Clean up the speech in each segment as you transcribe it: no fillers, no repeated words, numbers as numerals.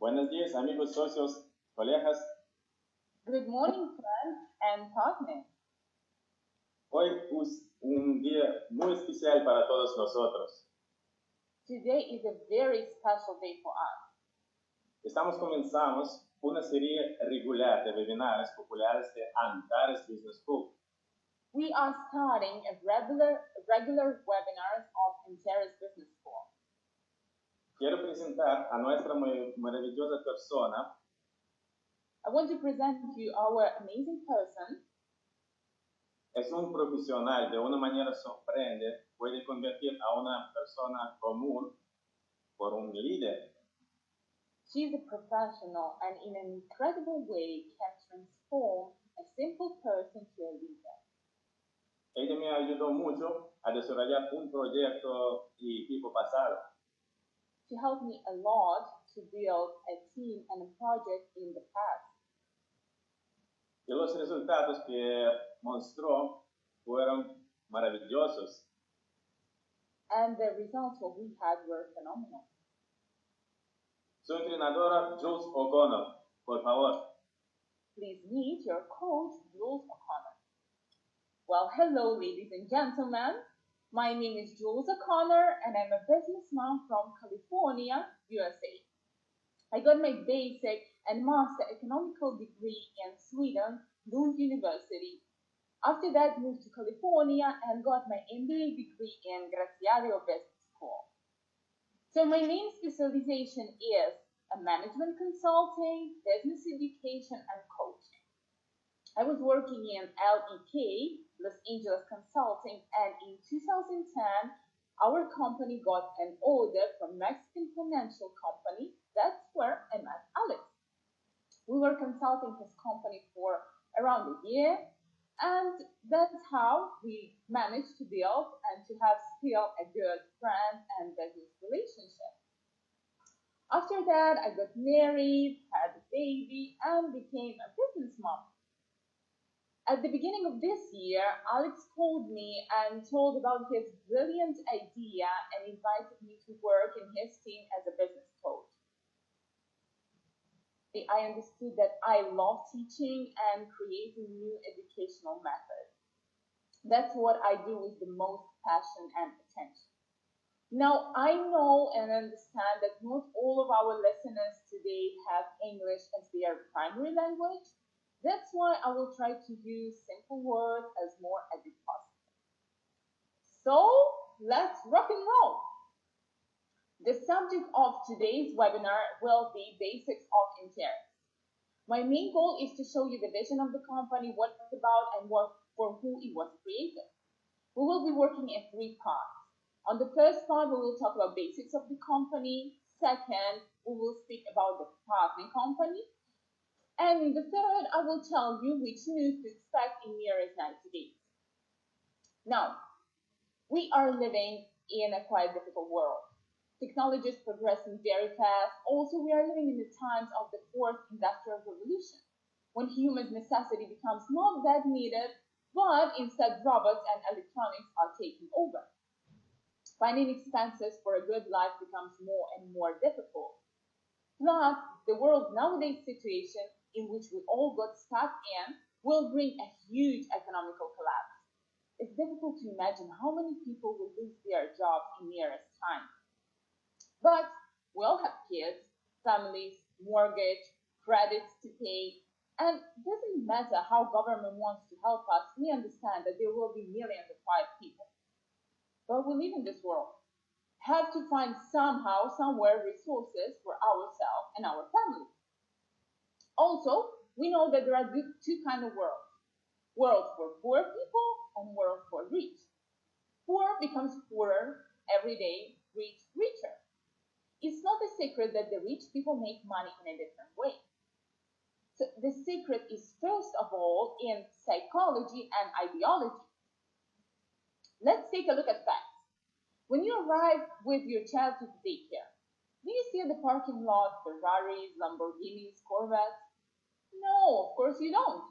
Buenos días, amigos, socios, colegas. Good morning, friends and partners. Hoy es un día muy especial para todos nosotros. Today is a very special day for us. Comenzamos una serie regular de webinars populares de Antares Business School. We are starting a regular webinars of Antares Business School. Quiero presentar a nuestra maravillosa persona. I want to present to you our amazing person. Es un profesional, de una manera sorprendente, puede convertir a una persona común por un líder. She's a professional and in an incredible way can transform a simple person to a leader. Ella me ayudó mucho a desarrollar un proyecto y equipo pasado. She helped me a lot to build a team and a project in the past. Y los resultados que mostró fueron maravillosos. And the results what we had were phenomenal. Su entrenadora, Jules O'Connor, por favor. Please meet your coach, Jules O'Connor. Well, hello, ladies and gentlemen. My name is Jules O'Connor, and I'm a businessman from California, USA. I got my basic and master economical degree in Sweden, Lund University. After that, moved to California and got my MBA degree in Graziadio Business School. So my main specialization is management consulting, business education, and coaching. I was working in LEK, Los Angeles Consulting, and in 2010, our company got an order from Mexican financial company. That's where I met Alex. We were consulting his company for around a year, and that's how we managed to build and to have still a good friend and business relationship. After that, I got married, had a baby, and became a business mom. At the beginning of this year, Alex called me and told about his brilliant idea and invited me to work in his team as a business coach. I understood that I love teaching and creating new educational methods. That's what I do with the most passion and attention. Now, I know and understand that not all of our listeners today have English as their primary language. That's why I will try to use simple words as more as it possible. So, let's rock and roll. The subject of today's webinar will be basics of Antares. My main goal is to show you the vision of the company, what it's about, and for who it was created. We will be working in 3 parts. On the first part, we will talk about basics of the company. Second, we will speak about the partner company. And in the third, I will tell you which news to expect in nearest 90 days. Now, we are living in a quite difficult world. Technology is progressing very fast. Also, we are living in the times of the 4th Industrial Revolution, when human necessity becomes not that needed, but instead robots and electronics are taking over. Finding expenses for a good life becomes more and more difficult. Plus, the world nowadays situation in which we all got stuck in will bring a huge economical collapse. It's difficult to imagine how many people will lose their jobs in nearest time. But we all have kids, families, mortgage, credits to pay, and it doesn't matter how government wants to help us, we understand that there will be millions of quiet people. But we live in this world. Have to find somehow, somewhere, resources for ourselves and our families. Also, we know that there are 2 kinds of worlds. World for poor people and world for rich. Poor becomes poorer every day, rich richer. It's not a secret that the rich people make money in a different way. So the secret is first of all in psychology and ideology. Let's take a look at facts. When you arrive with your child to the daycare, do you see at the parking lot Ferraris, Lamborghinis, Corvettes? No, of course you don't.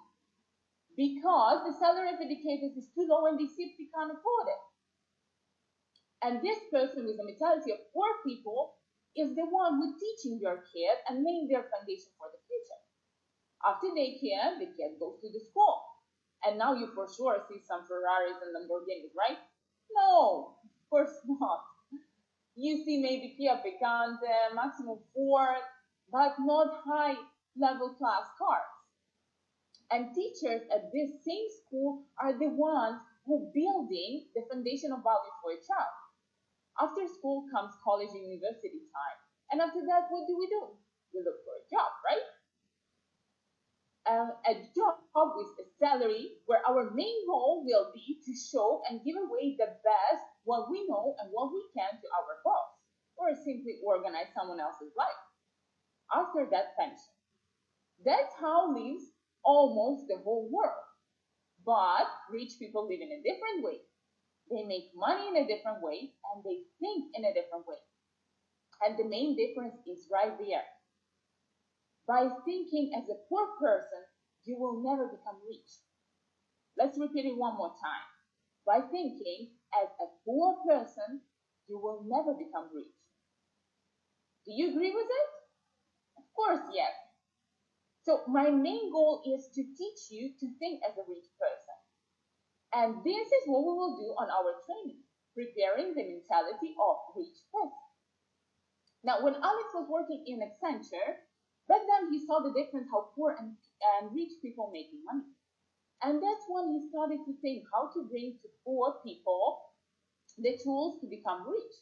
Because the salary of educators is too low and they simply can't afford it. And this person with the mentality of poor people is the one who's teaching your kid and laying their foundation for the future. After daycare, the kid goes to the school. And now you for sure see some Ferraris and Lamborghinis, right? No, of course not. You see maybe Kia Picante, Maximum Ford, but not high level class cars. And teachers at this same school are the ones who building the foundation of values for a child. After school comes college and university time. And after that, what do? We look for a job, right? A job with a salary where our main goal will be to show and give away the best what we know and what we can to our boss, or simply organize someone else's life. After that, pension. That's how lives almost the whole world. But rich people live in a different way. They make money in a different way and they think in a different way. And the main difference is right there. By thinking as a poor person, you will never become rich. Let's repeat it one more time. By thinking as a poor person, you will never become rich. Do you agree with it? Of course, yes. So my main goal is to teach you to think as a rich person. And this is what we will do on our training, preparing the mentality of rich person. Now, when Alex was working in Accenture, back then he saw the difference how poor and rich people making money. And that's when he started to think how to bring to poor people the tools to become rich,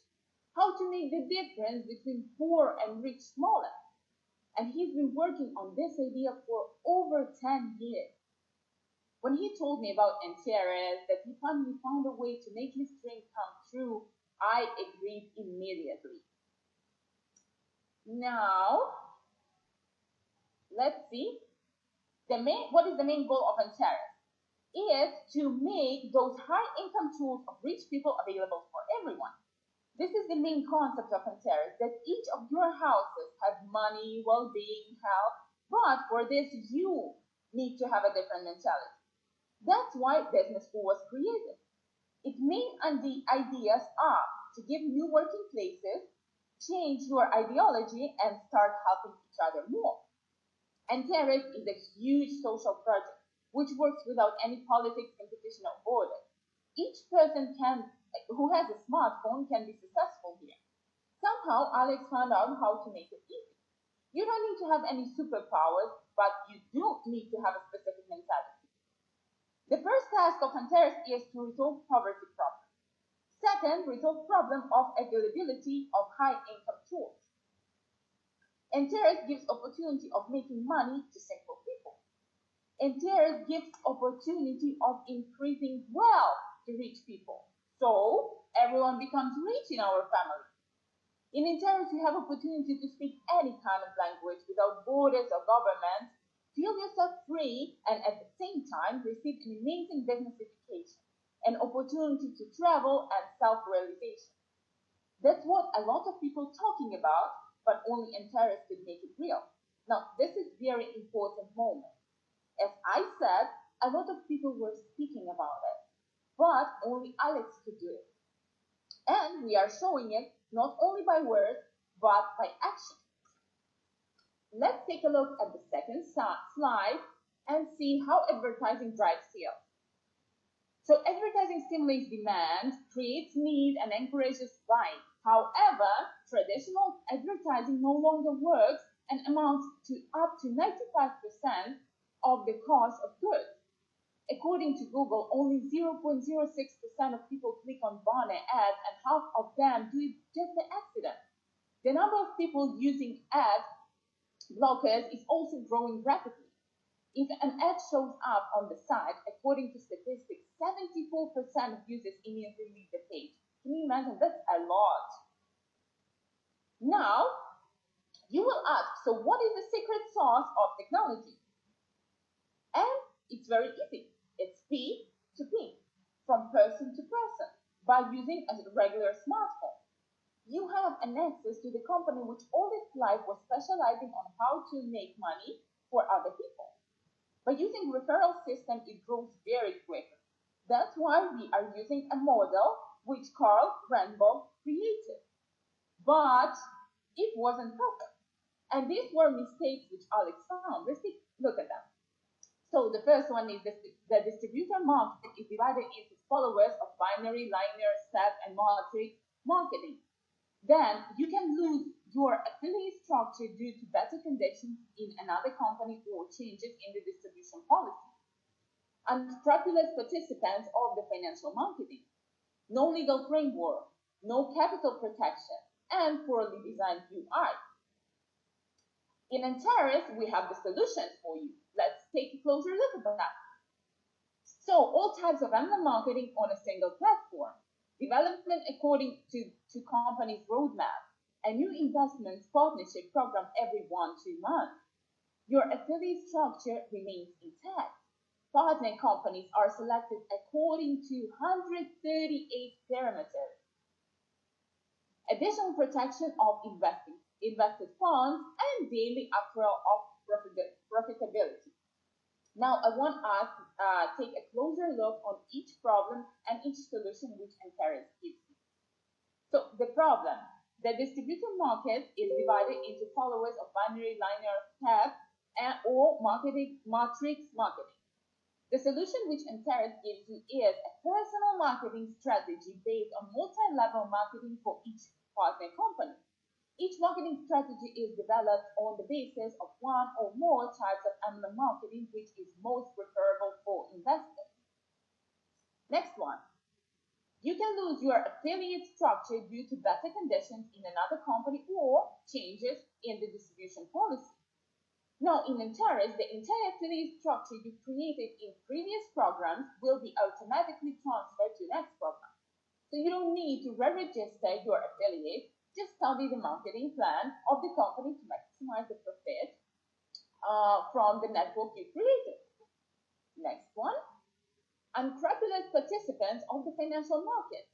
how to make the difference between poor and rich smaller. And he's been working on this idea for over 10 years. When he told me about Antares, that he finally found a way to make his dream come true, I agreed immediately. Now, let's see. What is the main goal of Antares? Is to make those high-income tools of rich people available for everyone. This is the main concept of Antares, that each of your houses have money, well-being, health, but for this you need to have a different mentality. That's why business school was created. Its main ideas are to give new working places, change your ideology, and start helping each other more. Antares is a huge social project which works without any politics, competition, or borders. Each person who has a smartphone can be successful here. Somehow, Alex found out how to make it easy. You don't need to have any superpowers, but you do need to have a specific mentality. The first task of Antares is to resolve poverty problem. Second, resolve problem of availability of high-income tools. Antares gives opportunity of making money to simple people. Antares gives opportunity of increasing wealth to rich people. So everyone becomes rich in our family. In Antares, you have opportunity to speak any kind of language without borders or government. Feel yourself free and at the same time receive an amazing business education, an opportunity to travel and self-realization. That's what a lot of people talking about, but only Antares could make it real. Now, this is very important moment. As I said, a lot of people were speaking about it, but only Alex could do it. And we are showing it not only by words, but by action. Let's take a look at the second slide and see how advertising drives sales. So advertising stimulates demand, creates need, and encourages buying. However, traditional advertising no longer works and amounts to up to 95% of the cost of goods. According to Google, only 0.06% of people click on banner ads and half of them do it just by accident. The number of people using ad blockers is also growing rapidly. If an ad shows up on the site, according to statistics, 74% of users immediately leave the page. Can you imagine? That's a lot. Now, you will ask, so what is the secret sauce of technology? And it's very easy. It's P2P, from person to person, by using a regular smartphone. You have an access to the company which all its life was specializing on how to make money for other people. By using referral system, it grows very quickly. That's why we are using a model which Carl Randburg created. But It wasn't perfect. And these were mistakes which Alex found. Let's take a look at them. So the first one is the distributor market is divided into followers of binary, linear, step, and matrix marketing. Then you can lose your affiliate structure due to better conditions in another company or changes in the distribution policy. Unscrupulous participants of the financial marketing, no legal framework, no capital protection, and poorly designed UI. In Antares, we have the solutions for you. Let's take a closer look at that. So, all types of online marketing on a single platform, development according to company's roadmap, a new investments partnership program every 1-2 months. Your affiliate structure remains intact. Partner companies are selected according to 138 parameters. Additional protection of invested funds and daily accrual of profitability. Now, I want us to take a closer look on each problem and each solution which Antares gives you. So, the problem. The distributor market is divided into followers of binary, linear, step, or matrix marketing. The solution which Antares gives you is a personal marketing strategy based on multi-level marketing for each partner company. Each marketing strategy is developed on the basis of one or more types of online marketing, which is most preferable for investors. Next one. You can lose your affiliate structure due to better conditions in another company or changes in the distribution policy. Now, in Antares, the entire affiliate structure you created in previous programs will be automatically transferred to the next program. So you don't need to re-register your affiliate. Just study the marketing plan of the company to maximize the profit from the network you created. Next one, unscrupulous participants of the financial market.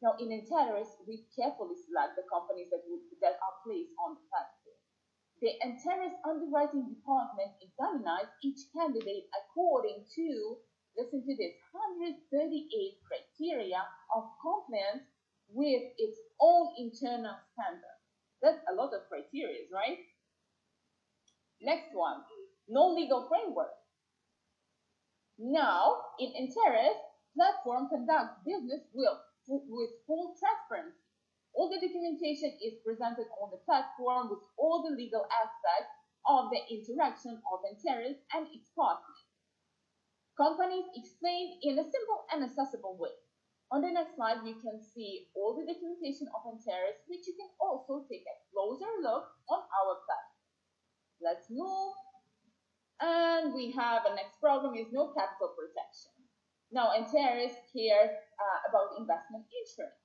Now, in Antares, we carefully select the companies that are placed on the platform. The Antares underwriting department examines each candidate according to, listen to this, 138 criteria of compliance with its own internal standards. That's a lot of criteria, right? Next one, no legal framework. Now, in Antares, platform conducts business with full transparency. All the documentation is presented on the platform with all the legal aspects of the interaction of Antares and its partners. Companies explained in a simple and accessible way. On the next slide, you can see all the documentation of Antares, which you can also take a closer look on our platform. Let's move. And we have a next problem is no capital protection. Now, Antares cares about investment insurance.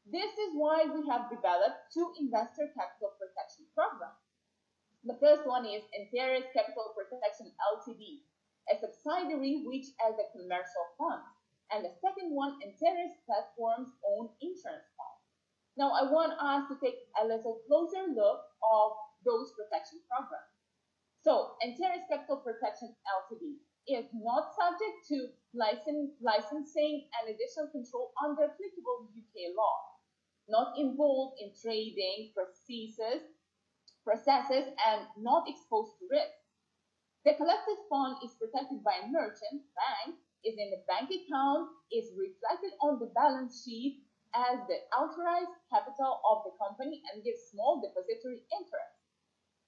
This is why we have developed two investor capital protection programs. The first one is Antares Capital Protection Ltd, a subsidiary which has a commercial fund. And the second one, Antares Platform's own insurance fund. Now, I want us to take a little closer look of those protection programs. So, Antares Capital Protection Ltd is not subject to licensing and additional control under applicable UK law, not involved in trading processes and not exposed to risk. The collected fund is protected by a merchant bank, is in the bank account, is reflected on the balance sheet as the authorized capital of the company and gives small depository interest.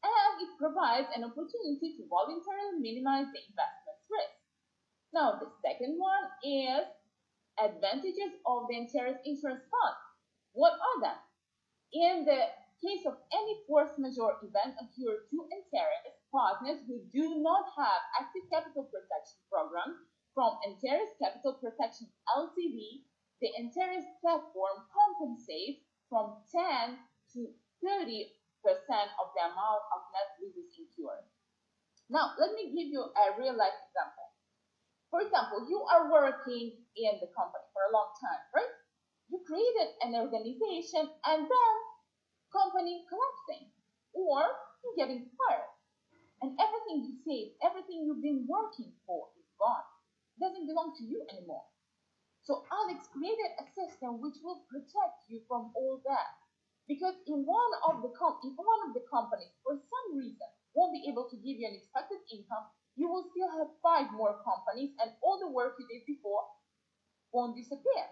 And it provides an opportunity to voluntarily minimize the investment's risk. Now, the second one is advantages of the Antares Insurance Fund. What are them? In the case of any force majeure event occurred to Antares partners who do not have active capital protection program from Antares Capital Protection Ltd, the Antares platform compensates from 10 to 30% of the amount of net losses incurred. Now, let me give you a real life example. For example, you are working in the company for a long time, right? You created an organization and then company collapsing or you're getting fired and everything you saved, everything you've been working for is gone. It doesn't belong to you anymore. So Alex created a system which will protect you from all that. Because if one of the companies for some reason won't be able to give you an expected income, you will still have 5 more companies, and all the work you did before won't disappear.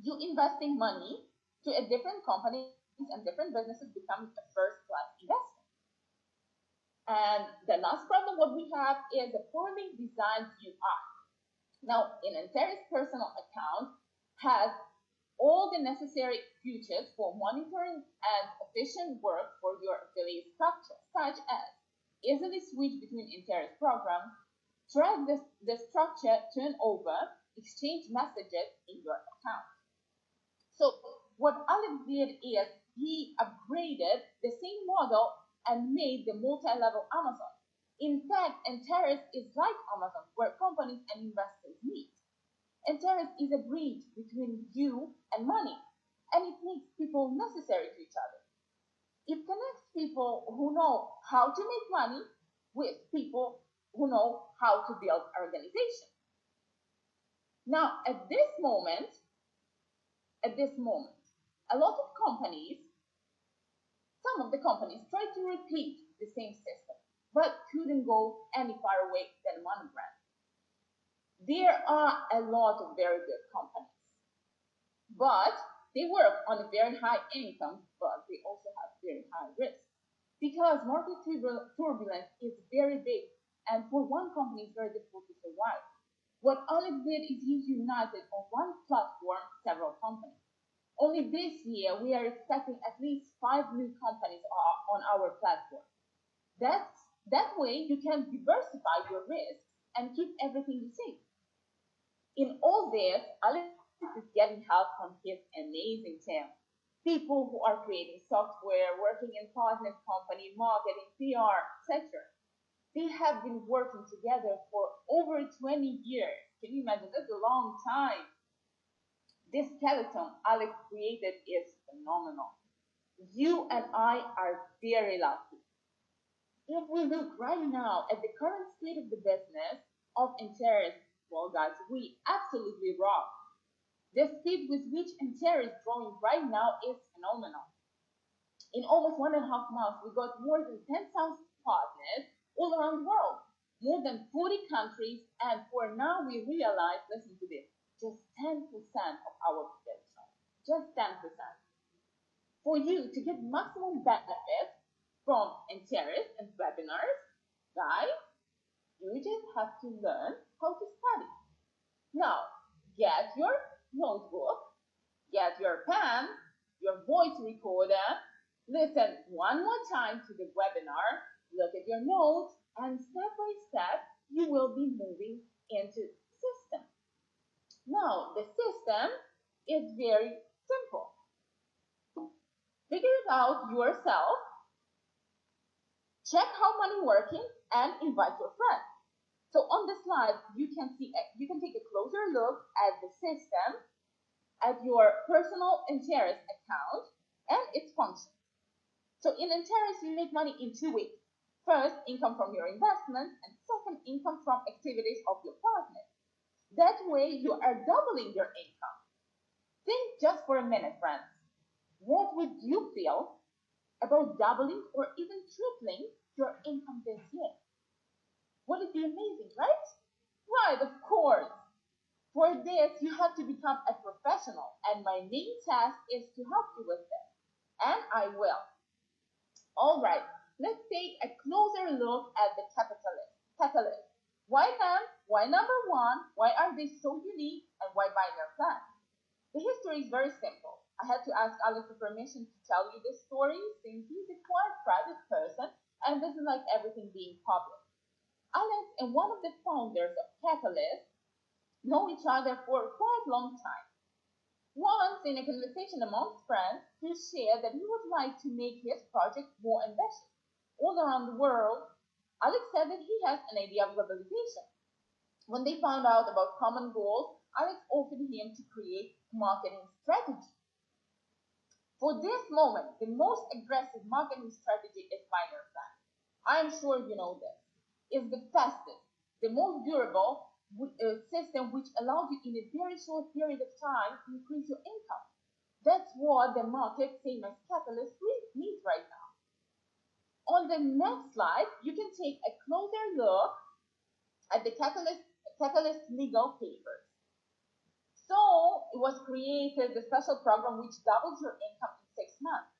You investing money to a different companies and different businesses becomes a first-class investment. And the last problem what we have is a poorly designed UI. Now, an Antares personal account has all the necessary features for monitoring and efficient work for your affiliate structure, such as easily switch between Antares programs, track the structure turnover, exchange messages in your account. So what Alex did is he upgraded the same model and made the multi-level Amazon. In fact, Antares is like Amazon, where companies and investors meet. Antares is a bridge between you and money, and it makes people necessary to each other. It connects people who know how to make money with people who know how to build organization. Now, at this moment, a lot of companies, some of the companies tried to repeat the same system, but couldn't go any far away than MoneyGram. There are a lot of very good companies, but they work on a very high income, but they also have very high risk. Because market turbulence is very big, and for one company it's very difficult to survive. What Alex did is he united on one platform several companies. Only this year we are expecting at least 5 new companies on our platform. That way you can diversify your risks and keep everything the same. In all this, Alex is getting help from his amazing team. People who are creating software, working in partners company, marketing, PR, etc. They have been working together for over 20 years. Can you imagine? That's a long time. This skeleton Alex created is phenomenal. You and I are very lucky. If we look right now at the current state of the business of Antares, well, guys, we absolutely rock. The speed with which Antares is growing right now is phenomenal. In almost 1.5 months, we got more than 10,000 partners all around the world, more than 40 countries, and for now we realize, listen to this, just 10% of our potential. Just 10%. For you to get maximum benefit from Antares and webinars, guys, you just have to learn how to study. Now, get your notebook, get your pen, your voice recorder, listen one more time to the webinar, look at your notes, and step by step, you will be moving into the system. Now, the system is very simple. Figure it out yourself, check how money working, and invite your friends. So on the slide, you can take a closer look at the system, at your personal Antares account, and its functions. So in Antares, you make money in 2 ways. First, income from your investments, and second, income from activities of your partners. That way, you are doubling your income. Think just for a minute, friends. What would you feel about doubling or even tripling your income this year? Would it be amazing, right? Right, of course. For this, you have to become a professional, and my main task is to help you with this. And I will. All right, let's take a closer look at the catalyst. Why them? Why number one? Why are they so unique? And why binary plan? The history is very simple. I had to ask Alex for permission to tell you this story since he's a quite private person and doesn't like everything being public. Alex and one of the founders of Catalyst know each other for quite a long time. Once, in a conversation amongst friends, he shared that he would like to make his project more ambitious. All around the world, Alex said that he has an idea of globalization. When they found out about common goals, Alex offered him to create a marketing strategy. For this moment, the most aggressive marketing strategy is binary plan. I am sure you know this. It's the fastest, the most durable system which allows you in a very short period of time to increase your income. That's what the market, same as Catalyst, needs right now. On the next slide, you can take a closer look at the Catalyst legal papers. So it was created, the special program which doubles your income in 6 months.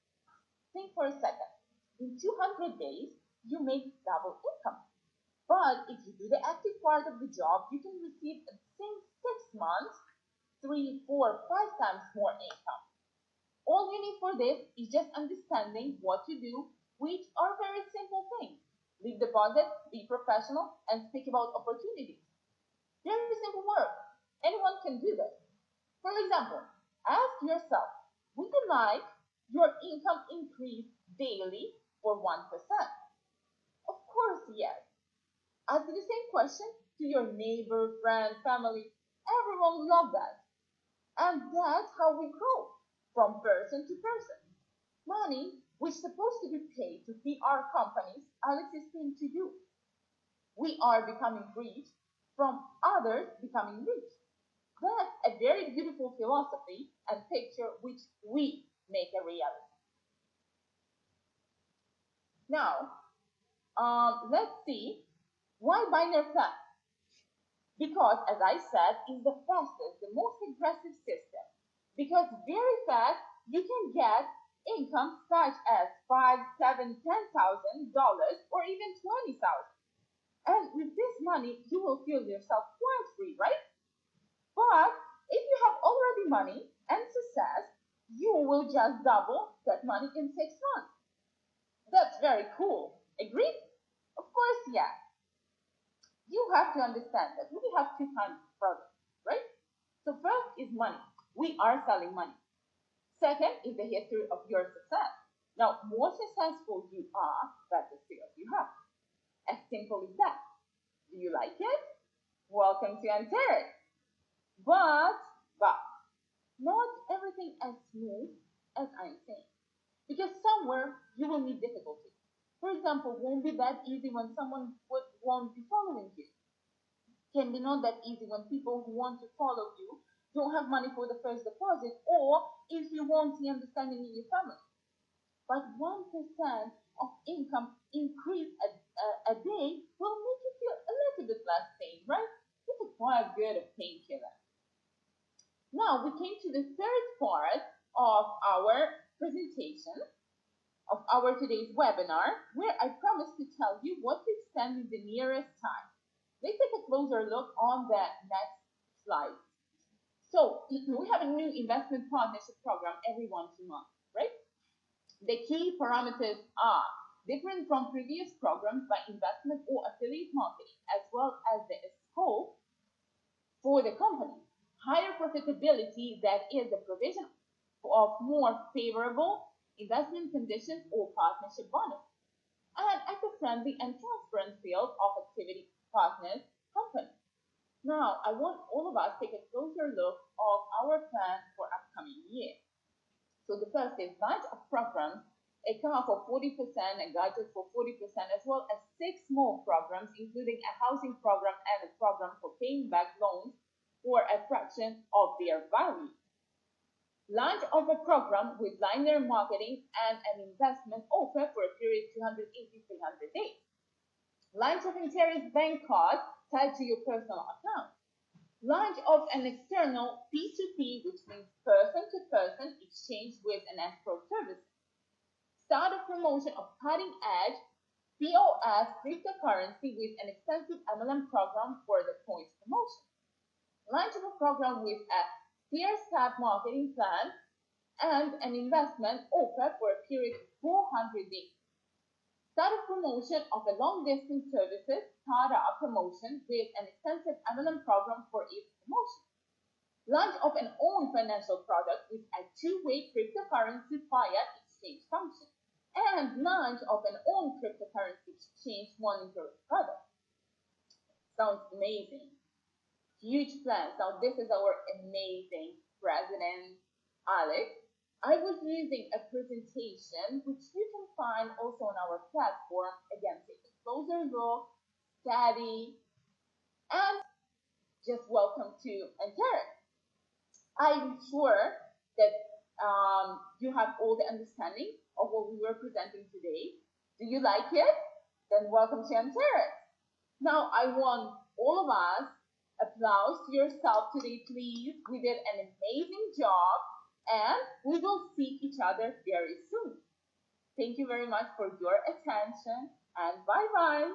Think for a second. In 200 days, you make double income. But if you do the active part of the job, you can receive in the same 6 months, 3, 4, 5 times more income. All you need for this is just understanding what to do, which are very simple things. Leave deposit, be professional, and speak about opportunities. Very simple work. Anyone can do this. For example, ask yourself, would you like your income increase daily for 1%? Of course, yes. Ask the same question to your neighbor, friend, family. Everyone will love that. And that's how we grow, from person to person. Money, which is supposed to be paid to feed our companies, Alex explained to you. We are becoming rich from others becoming rich. That's a very beautiful philosophy and picture which we make a reality. Now, let's see why binary plan. Because, as I said, it's the fastest, the most aggressive system. Because very fast, you can get income such as $5, $7, $10,000 or even $20,000. And with this money, you will feel yourself quite free, right? But if you have already money and success, you will just double that money in 6 months. That's very cool. Agreed? Of course, yeah. You have to understand that we have two kinds of products, right? So first is money. We are selling money. Second is the history of your success. Now, more successful you are, better sales you have. As simple as that. Do you like it? Welcome to Antares. But, not everything as smooth as I'm saying. Because somewhere you will meet difficulty. For example, won't be that easy when someone won't be following you. Can be not that easy when people who want to follow you don't have money for the first deposit, or if you won't see understanding in your family. But 1% of income increase a day will make you feel a little bit less pain, right? It's quite good of painkiller. Now we came to the third part of our presentation, of our today's webinar, where I promised to tell you what to expand in the nearest time. Let's take a closer look on the next slide. So we have a new investment partnership program every 1-2 months, right? The key parameters are different from previous programs by investment or affiliate marketing, as well as the scope for the company. Higher profitability, that is the provision of more favorable investment conditions or partnership bonus, and eco-friendly and transparent field of activity partners company. Now, I want all of us to take a closer look of our plans for upcoming year. So the first is launch of programs, a car for 40%, a gadget for 40%, as well as 6 more programs, including a housing program and a program for paying back loans for a fraction of their value. Launch of a program with linear marketing and an investment offer for a period 280-300 days. Launch of Antares bank card tied to your personal account. Launch of an external P2P, which means person-to-person exchange with an escrow service. Start a promotion of cutting-edge POS cryptocurrency with an extensive MLM program for the points promotion. Launch of a program with a stair-step marketing plan and an investment offer for a period of 400 days. Start a promotion of a long-distance services startup promotion with an extensive MLM program for each promotion. Launch of an own financial product with a two-way cryptocurrency fiat exchange function. And launch of an own cryptocurrency exchange monitoring product. Sounds amazing. Huge plans. Now this is our amazing president, Alex. I was using a presentation which you can find also on our platform. Again, take a closer look, study, and just welcome to Antares. I'm sure that you have all the understanding of what we were presenting today. Do you like it? Then welcome to Antares. Now I want all of us applause to yourself today, please. We did an amazing job, and we will see each other very soon. Thank you very much for your attention, and bye-bye.